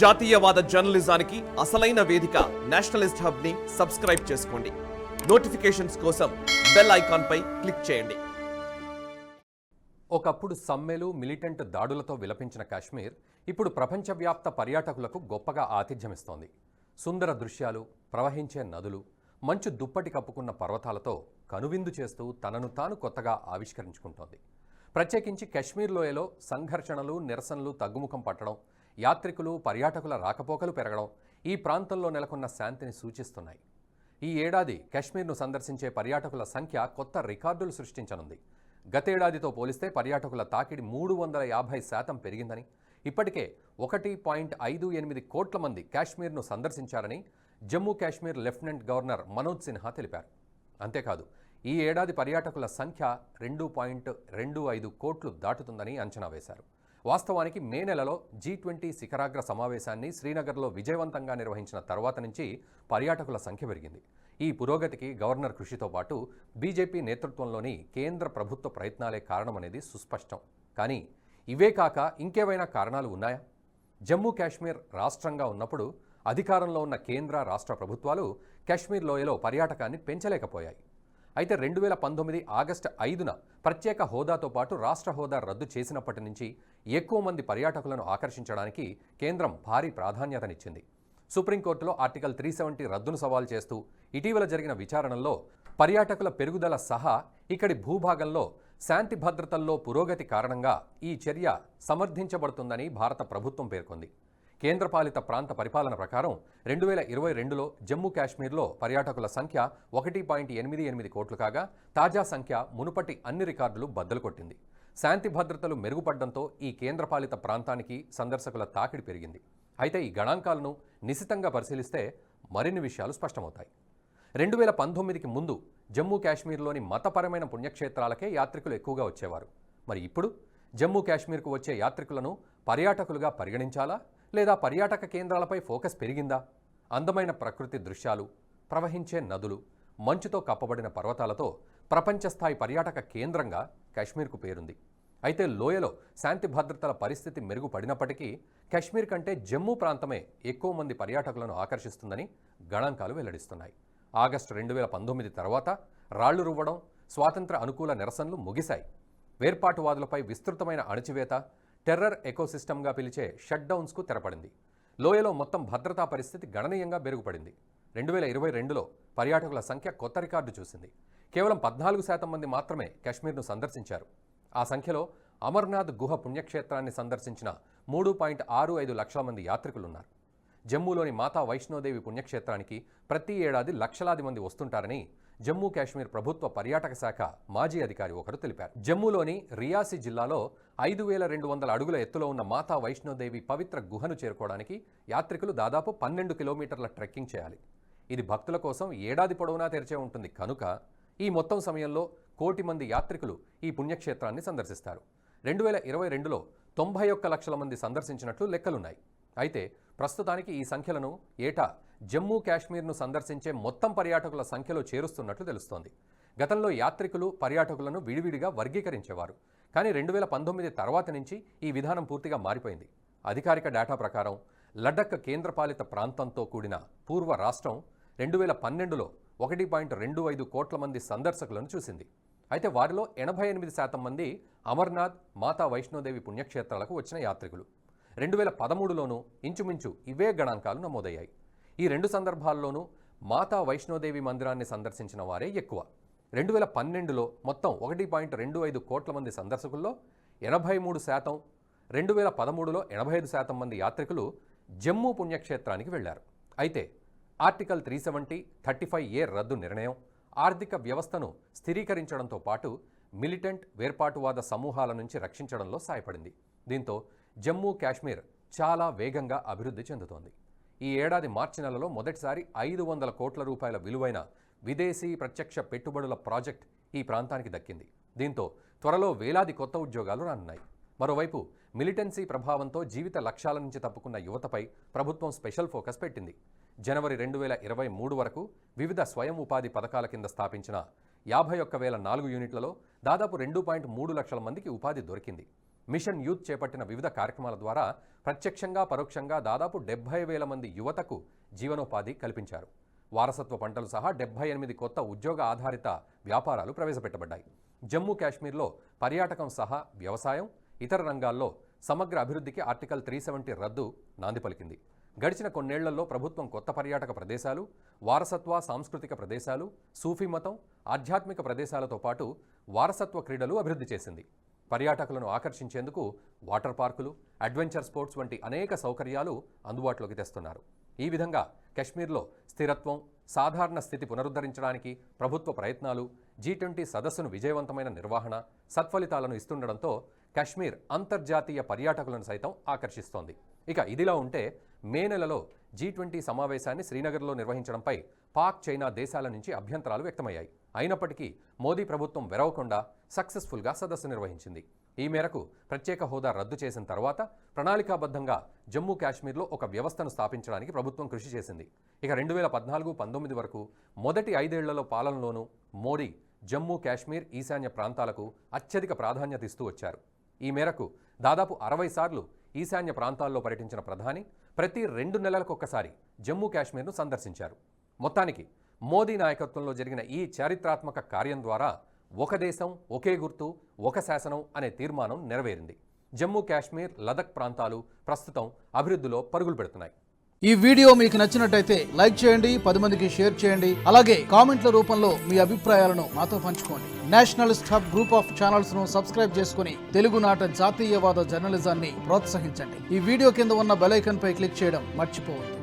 జాతీయవాద జర్నలిజానికి అసలైన వేదిక నేషనలిస్ట్ హబ్ ని సబ్స్క్రైబ్ చేసుకోండి. నోటిఫికేషన్స్ కోసం బెల్ ఐకాన్ పై క్లిక్ చేయండి. ఒకప్పుడు సమ్మెలు, మిలిటెంట్ దాడులతో విలపించిన కాశ్మీర్ ఇప్పుడు ప్రపంచవ్యాప్త పర్యాటకులకు గొప్పగా ఆతిథ్యమిస్తోంది. సుందర దృశ్యాలు, ప్రవహించే నదులు, మంచు దుప్పటి కప్పుకున్న పర్వతాలతో కనువిందు చేస్తూ తనను తాను కొత్తగా ఆవిష్కరించుకుంటోంది. ప్రత్యేకించి కశ్మీర్ లోయలో సంఘర్షణలు, నిరసనలు తగ్గుముఖం పట్టడం, యాత్రికులు, పర్యాటకుల రాకపోకలు పెరగడం ఈ ప్రాంతంలో నెలకొన్న శాంతిని సూచిస్తున్నాయి. ఈ ఏడాది కశ్మీర్ను సందర్శించే పర్యాటకుల సంఖ్య కొత్త రికార్డులు సృష్టించనుంది. గతేడాదితో పోలిస్తే పర్యాటకుల తాకిడి 350% పెరిగిందని, ఇప్పటికే 1.58 కోట్ల మంది కాశ్మీర్ను సందర్శించారని జమ్మూ కాశ్మీర్ లెఫ్టినెంట్ గవర్నర్ మనోజ్ సిన్హా తెలిపారు. అంతేకాదు, ఈ ఏడాది పర్యాటకుల సంఖ్య 2.25 కోట్లు దాటుతుందని అంచనా వేశారు. వాస్తవానికి మే నెలలో G20 శిఖరాగ్ర సమావేశాన్ని శ్రీనగర్లో విజయవంతంగా నిర్వహించిన తర్వాత నుంచి పర్యాటకుల సంఖ్య పెరిగింది. ఈ పురోగతికి గవర్నర్ కృషితో పాటు బీజేపీ నేతృత్వంలోని కేంద్ర ప్రభుత్వ ప్రయత్నాలే కారణమనేది సుస్పష్టం. కానీ ఇవే కాక ఇంకేవైనా కారణాలు ఉన్నాయా? జమ్మూ కాశ్మీర్ రాష్ట్రంగా ఉన్నప్పుడు అధికారంలో ఉన్న కేంద్ర, రాష్ట్ర ప్రభుత్వాలు కాశ్మీర్ లోయలో పర్యాటకాన్ని పెంచలేకపోయాయి. అయితే 2019 ఆగస్టు 5న ప్రత్యేక హోదాతో పాటు రాష్ట్ర హోదా రద్దు చేసినప్పటి నుంచి ఎక్కువ మంది పర్యాటకులను ఆకర్షించడానికి కేంద్రం భారీ ప్రాధాన్యతనిచ్చింది. సుప్రీంకోర్టులో ఆర్టికల్ 370 రద్దును సవాల్ చేస్తూ ఇటీవల జరిగిన విచారణల్లో పర్యాటకుల పెరుగుదల సహా ఇక్కడి భూభాగంలో శాంతి భద్రతల్లో పురోగతి కారణంగా ఈ చర్య సమర్థించబడుతుందని భారత ప్రభుత్వం పేర్కొంది. కేంద్రపాలిత ప్రాంత పరిపాలన ప్రకారం 2022లో జమ్మూ కాశ్మీర్లో పర్యాటకుల సంఖ్య 1.88 కోట్లు కాగా తాజా సంఖ్య మునుపటి అన్ని రికార్డులు బద్దలు కొట్టింది. శాంతి భద్రతలు మెరుగుపడడంతో ఈ కేంద్రపాలిత ప్రాంతానికి సందర్శకుల తాకిడి పెరిగింది. అయితే ఈ గణాంకాలను నిశితంగా పరిశీలిస్తే మరిన్ని విషయాలు స్పష్టమవుతాయి. 2019కి ముందు జమ్మూ కాశ్మీర్లోని మతపరమైన పుణ్యక్షేత్రాలకే యాత్రికులు ఎక్కువగా వచ్చేవారు. మరి ఇప్పుడు జమ్మూ కాశ్మీర్కు వచ్చే యాత్రికులను పర్యాటకులుగా పరిగణించాలా, లేదా పర్యాటక కేంద్రాలపై ఫోకస్ పెరిగిందా? అందమైన ప్రకృతి దృశ్యాలు, ప్రవహించే నదులు, మంచుతో కప్పబడిన పర్వతాలతో ప్రపంచ స్థాయి పర్యాటక కేంద్రంగా కాశ్మీర్కు పేరుంది. అయితే లోయలో శాంతి భద్రతల పరిస్థితి మెరుగుపడినప్పటికీ కాశ్మీర్ కంటే జమ్మూ ప్రాంతమే ఎక్కువ మంది పర్యాటకులను ఆకర్షిస్తుందని గణాంకాలు వెల్లడిస్తున్నాయి. ఆగస్టు 2019 తర్వాత రాళ్లు రువ్వడం, స్వాతంత్ర అనుకూల నిరసనలు ముగిశాయి. వేర్పాటువాదులపై విస్తృతమైన అణచివేత, టెర్రర్ ఎకోసిస్టమ్గా పిలిచే షట్ డౌన్స్కు తెరపడింది. లోయలో మొత్తం భద్రతా పరిస్థితి గణనీయంగా మెరుగుపడింది. 2022లో పర్యాటకుల సంఖ్య కొత్త రికార్డు చూసింది. కేవలం 14% మంది మాత్రమే కాశ్మీర్ను సందర్శించారు. ఆ సంఖ్యలో అమర్నాథ్ గుహ పుణ్యక్షేత్రాన్ని సందర్శించిన 3.65 లక్షల మంది యాత్రికులున్నారు. జమ్మూలోని మాతా వైష్ణోదేవి పుణ్యక్షేత్రానికి ప్రతి ఏడాది లక్షలాది మంది వస్తుంటారని జమ్మూ కాశ్మీర్ ప్రభుత్వ పర్యాటక శాఖ మాజీ అధికారి ఒకరు తెలిపారు. జమ్మూలోని రియాసీ జిల్లాలో 5200 అడుగుల ఎత్తులో ఉన్న మాతా వైష్ణోదేవి పవిత్ర గుహను చేరుకోవడానికి యాత్రికులు దాదాపు 12 కిలోమీటర్ల ట్రెక్కింగ్ చేయాలి. ఇది భక్తుల కోసం ఏడాది పొడవునా తెరిచే ఉంటుంది కనుక ఈ మొత్తం సమయంలో 1 కోటి మంది యాత్రికులు ఈ పుణ్యక్షేత్రాన్ని సందర్శిస్తారు. 2022లో 91 లక్షల మంది సందర్శించినట్లు లెక్కలున్నాయి. అయితే ప్రస్తుతానికి ఈ సంఖ్యలను ఏటా జమ్మూ కాశ్మీర్ను సందర్శించే మొత్తం పర్యాటకుల సంఖ్యలో చేరుస్తున్నట్లు తెలుస్తోంది. గతంలో యాత్రికులు, పర్యాటకులను విడివిడిగా వర్గీకరించేవారు. కానీ 2019 తర్వాత నుంచి ఈ విధానం పూర్తిగా మారిపోయింది. అధికారిక డేటా ప్రకారం లడఖ్ కేంద్రపాలిత ప్రాంతంతో కూడిన పూర్వ రాష్ట్రం 2012లో 1.25 కోట్ల మంది సందర్శకులను చూసింది. అయితే వారిలో 88% మంది అమర్నాథ్, మాతా వైష్ణోదేవి పుణ్యక్షేత్రాలకు వచ్చిన యాత్రికులు. 2013లోనూ ఇంచుమించు ఇవే గణాంకాలు నమోదయ్యాయి. ఈ రెండు సందర్భాల్లోనూ మాతా వైష్ణోదేవి మందిరాన్ని సందర్శించిన వారే ఎక్కువ. 2012లో మొత్తం 1.25 కోట్ల మంది సందర్శకుల్లో 83%, 2013లో 85% మంది యాత్రికులు జమ్మూ పుణ్యక్షేత్రానికి వెళ్లారు. అయితే ఆర్టికల్ 370, 35A రద్దు నిర్ణయం ఆర్థిక వ్యవస్థను స్థిరీకరించడంతో పాటు మిలిటెంట్, వేర్పాటువాద సమూహాల నుంచి రక్షించడంలో సాయపడింది. దీంతో జమ్మూ కాశ్మీర్ చాలా వేగంగా అభివృద్ధి చెందుతోంది. ఈ ఏడాది మార్చి నెలలో మొదటిసారి 500 కోట్ల రూపాయల విలువైన విదేశీ ప్రత్యక్ష పెట్టుబడుల ప్రాజెక్ట్ ఈ ప్రాంతానికి దక్కింది. దీంతో త్వరలో వేలాది కొత్త ఉద్యోగాలు రానున్నాయి. మరోవైపు మిలిటెన్సీ ప్రభావంతో జీవిత లక్ష్యాల నుంచి తప్పుకున్న యువతపై ప్రభుత్వం స్పెషల్ ఫోకస్ పెట్టింది. జనవరి 2023 వరకు వివిధ స్వయం ఉపాధి పథకాల కింద స్థాపించిన 51,004 యూనిట్లలో దాదాపు 2.3 లక్షల మందికి ఉపాధి దొరికింది. మిషన్ యూత్ చేపట్టిన వివిధ కార్యక్రమాల ద్వారా ప్రత్యక్షంగా పరోక్షంగా దాదాపు 70,000 మంది యువతకు జీవనోపాధి కల్పించారు. వారసత్వ పంటలు సహా 78 కొత్త ఉద్యోగ ఆధారిత వ్యాపారాలు ప్రవేశపెట్టబడ్డాయి. జమ్మూ కాశ్మీర్లో పర్యాటకం సహా వ్యవసాయం, ఇతర రంగాల్లో సమగ్ర అభివృద్ధికి ఆర్టికల్ 370 రద్దు నాంది పలికింది. గడిచిన కొన్నేళ్లలో ప్రభుత్వం కొత్త పర్యాటక ప్రదేశాలు, వారసత్వ సాంస్కృతిక ప్రదేశాలు, సూఫీ మతం, ఆధ్యాత్మిక ప్రదేశాలతో పాటు వారసత్వ క్రీడలు అభివృద్ధి చేసింది. పర్యాటకులను ఆకర్షించేందుకు వాటర్ పార్కులు, అడ్వెంచర్ స్పోర్ట్స్ వంటి అనేక సౌకర్యాలు అందుబాటులోకి తెస్తున్నారు. ఈ విధంగా కశ్మీర్లో స్థిరత్వం, సాధారణ స్థితి పునరుద్ధరించడానికి ప్రభుత్వ ప్రయత్నాలు, G20 సదస్సును విజయవంతమైన నిర్వహణ సత్ఫలితాలను ఇస్తుండడంతో కశ్మీర్ అంతర్జాతీయ పర్యాటకులను సైతం ఆకర్షిస్తోంది. ఇక ఇదిలా ఉంటే మే నెలలో G20 సమావేశాన్ని శ్రీనగర్లో నిర్వహించడంపై పాక్, చైనా దేశాల నుంచి అభ్యంతరాలు వ్యక్తమయ్యాయి. అయినప్పటికీ మోదీ ప్రభుత్వం వెరవకుండా సక్సెస్ఫుల్గా సదస్సు నిర్వహించింది. ఈ మేరకు ప్రత్యేక హోదా రద్దు చేసిన తర్వాత ప్రణాళికాబద్ధంగా జమ్మూ కాశ్మీర్లో ఒక వ్యవస్థను స్థాపించడానికి ప్రభుత్వం కృషి చేసింది. ఇక 2014-19 వరకు మొదటి 5 ఏళ్లలో పాలనలోనూ మోడీ జమ్మూ కాశ్మీర్, ఈశాన్య ప్రాంతాలకు అత్యధిక ప్రాధాన్యత ఇస్తూ వచ్చారు. ఈ మేరకు దాదాపు 60 సార్లు ఈశాన్య ప్రాంతాల్లో పర్యటించిన ప్రధాని ప్రతి 2 నెలలకొకసారి జమ్మూ కాశ్మీర్ను సందర్శించారు. మొత్తానికి మోదీ నాయకత్వంలో జరిగిన ఈ చారిత్రాత్మక కార్యం ద్వారా ఒక దేశం, ఒకే గుర్తు, ఒక శాసనం అనే తీర్మానం నెరవేరింది. జమ్మూ కాశ్మీర్, లదక్ ప్రాంతాలు ప్రస్తుతం అభివృద్ధిలో పరుగులు పెడుతున్నాయి. ఈ వీడియో మీకు నచ్చినట్టయితే లైక్ చేయండి, 10 మందికి షేర్ చేయండి. అలాగే కామెంట్ల రూపంలో మీ అభిప్రాయాలను మాతో పంచుకోండి. Nationalist hub group of channels ను సబ్స్క్రైబ్ చేసుకుని తెలుగునాట జాతీయవాద జర్నలిజాన్ని ప్రోత్సహించండి. ఈ వీడియో కింద ఉన్న బెల్ ఐకాన్ పై క్లిక్ చేయడం మర్చిపోవద్దు.